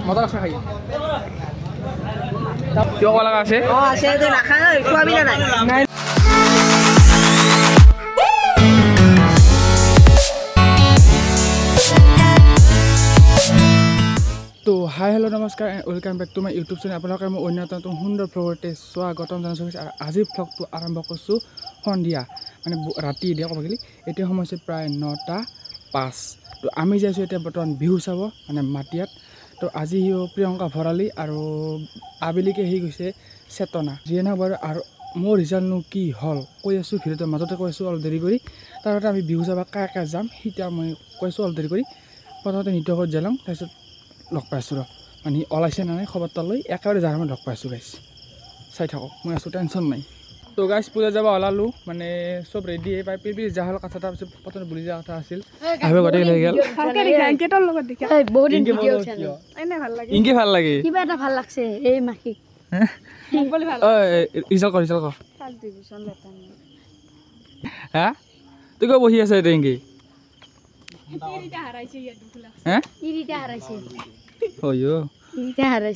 মজা আছে খাই কিয় ক'ব লগা আছে আছে যে নাখায় খোৱাবি না নাই তো হাই হেল্ল' নমস্কাৰ welcome back to my YouTube channel আপোনালোকে মই অন্যতম সুন্দৰ ভ্লগতে স্বাগতম জনাইছোঁ আৰু আজিৰ ভ্লগটো আৰম্ভ কৰিছোঁ সন্ধিয়া মানে ৰাতি দিয়া ক'ব গ'লে এতিয়া সময় হৈছে প্ৰায় 9:05 তো আমি যাইছোঁ এতিয়া বৰ্তমান বিহু চাব মানে মাটিয়াত তো আজি প্ৰিয়ংকা ভৰালী আৰু আবেলিকে আহি গৈছে চেতনা যিয়ে নহওক বাৰু আৰু মোৰ ৰিজাল্টনো কি হ'ল কৈ আছোঁ ভিডিঅ'টোৰ মাজতে কৈ আছোঁ অলপ দেৰি কৰি তাৰপিছত আমি বিহু চাব কাকে যাম সিতিয়া মই কৈছোঁ অলপ দেৰি কৰি প্ৰথমতে নৃত্য কৰি যাম তাৰপিছত লগ পাইছোঁ ৰ মানে ওলাইছে নাই খবৰটা লৈ একেবাৰে যাৰ মই লগ পাইছোঁ গাইছ চাই থাকক মই আছোঁ টেনশ্যন নাই তো গাইছ পূজা যাব ওলালোঁ মানে চব ৰেডি পাই পিপি যা হ'ল কথা তাৰপিছত প্ৰথমে বুলি যোৱা কথা আছিল আহিব গোটেই লৈ গ'ল ইংকে ভাল লাগে কিবা এটা ভাল লাগছে এই মাখিক ৰিজাল্ট কৰ হা তুই কিয় বহি আছে এতিয়া ইংকে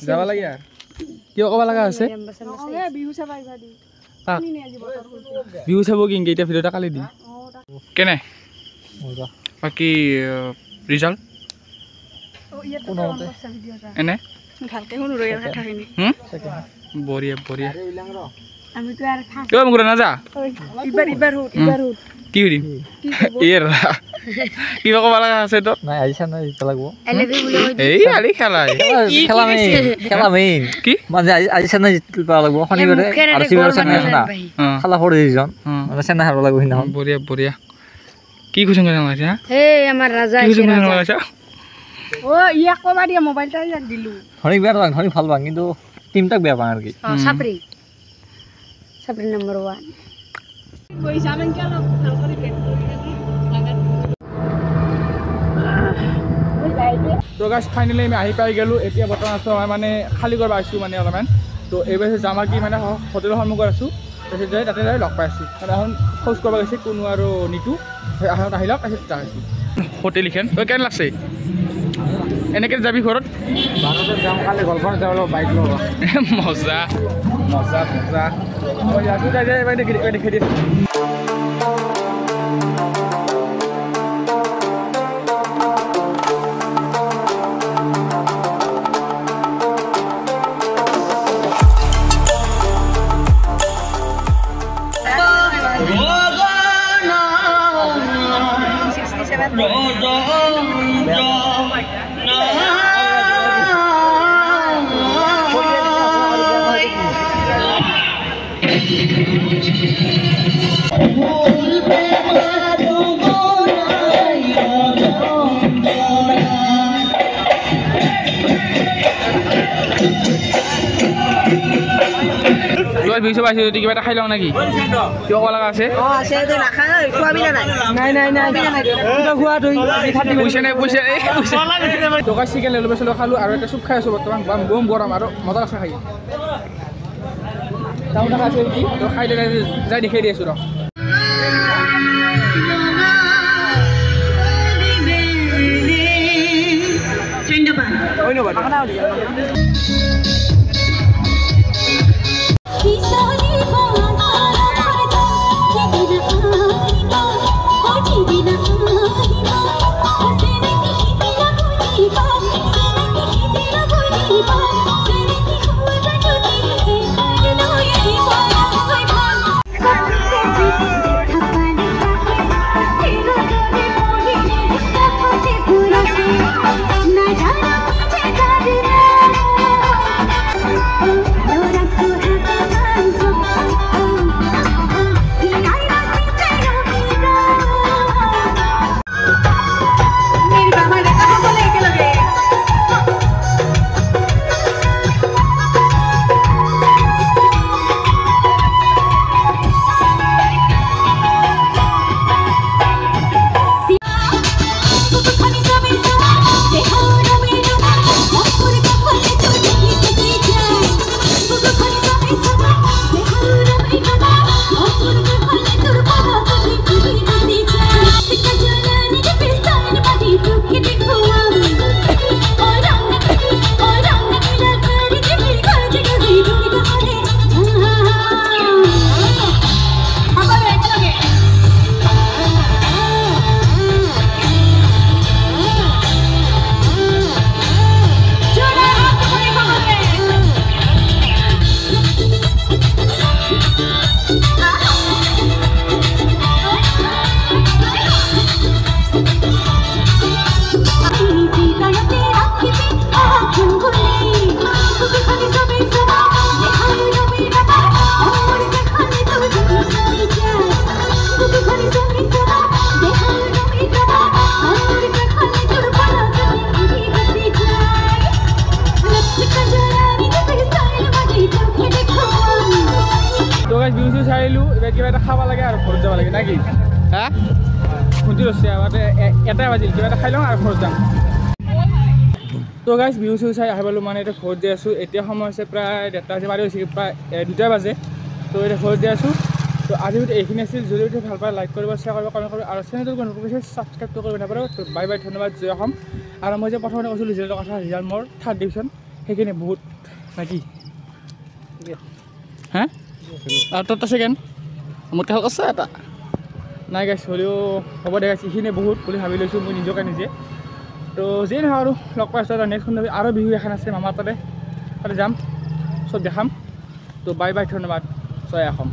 যাব লাগে কিয় ক'ব লগা আছে বিহু চাব কি এতিয়া ভিডিঅ' এটা কালি দিম কেনে বাকী ৰিজাল্ট এনে বঢ়িয়া বঢ়িয়া মোক নাযা কি সুধিম কিবা ক'ব লগা আছে তোৰ নাই আহিছা নাই লাগব এই আলি খেলা খেলা মেইন কি মানে আহিছা নাই জিতিব লাগব শনিবাৰে আৰু শিৱৰ চেন্নাই না খালা ফৰ দিজন মানে চেন্নাই হাৰব লাগব হিনাখন বঢ়িয়া বঢ়িয়া কি কুচং কৰা লাগিছে এই আমাৰ ৰাজা কি কুচং কৰা লাগিছে ও ইয়াক কবা দিয়া মোবাইলটা ইয়াক দিলু হনি বেয়া বাং হনি ভাল বাং কিন্তু টিমটাক বেয়া বাং আর কি সাপরি সাপরি নাম্বার 1 কই জানেন কেন ভাল করে বেট করি তো গাইছ ফাইনেলি আমি আহি পাই গ'লোঁ এতিয়া বৰ্তমান আছোঁ মানে খালী কৰিব আহিছোঁ মানে অলপমান তো এইবাৰ যাম কি মানে হোটেলৰ সন্মুখত আছোঁ তাৰপিছত যাই তাতে যাই লগ পাই আছোঁ মানে এখন খোজ কৰিব গৈছে কোনো আৰু নিতু আহত আহি লওক তাৰপিছত যাইছোঁ হোটেল এইখন তই কেনে লাগছে এনেকৈ যাবি ঘৰত যাম কালি গল্ফত যাব বাইক ল'ব মজা মজা মজা মই আছোঁ তাই যাই দেখি দিছোঁ বিহু পাইছোঁ যদি কিবা এটা খাই লওঁ নেকি কিয় ক'ব লগা আছে টকা চিকেন লৈ পাইছিলোঁ খালোঁ আৰু এটা চুপ খাই আছোঁ বৰ্তমান বম গৰম আৰু মজা আছে খাই টাউন থকা আছে নেকি তো খাই লৈ যাই দেখাই দি আছোঁ ৰ ধন্যবাদ নেকি হা খুঁজি ৰৈছে এটাই বাজিল কিবা এটা খাই লওঁ আৰু ঘৰত যাম তো গাইজ বিহু চিহু চাই আহি পালোঁ মানে এতিয়া ঘৰত যাই আছোঁ এতিয়া সময় হৈছে প্ৰায় 1:30 বাজি পাৰি হৈছে প্ৰায় 2টা বাজে তো এতিয়া ঘৰত যাই আছোঁ তো আজি ভিডিঅ' এইখিনি আছিল যদি ভিডিঅ' ভাল পায় লাইক কৰিব শ্বেয়াৰ কৰিব কমেণ্ট কৰিব আৰু চেনেলটো নতুন কৰিছে ছাবস্ক্ৰাইবটো কৰিব নাপাব তো বাই বাই ধন্যবাদ জয় অসম আৰু মই যে প্ৰথমতে কৈছিলোঁ ৰিজাল্টৰ কথা ৰিজাল্ট মোৰ 3rd ডিভিজন সেইখিনি বহুত নাকি হা আৰু তোৰ ছেকেণ্ড মোতকৈ ভাল আছে এটা নাই গাইছ হ'লেও হ'ব দে গাইছ এইখিনিয়ে বহুত বুলি ভাবি লৈছোঁ মই নিজকে নিজে তো যিয়ে নহয় আৰু লগ পাইছোঁ আৰু নেক্সট শুনিবি আৰু বিহু এখন আছে মামাৰ তাতে যাম চব দেখাম তো বাই বাই ধন্যবাদ জয় অসম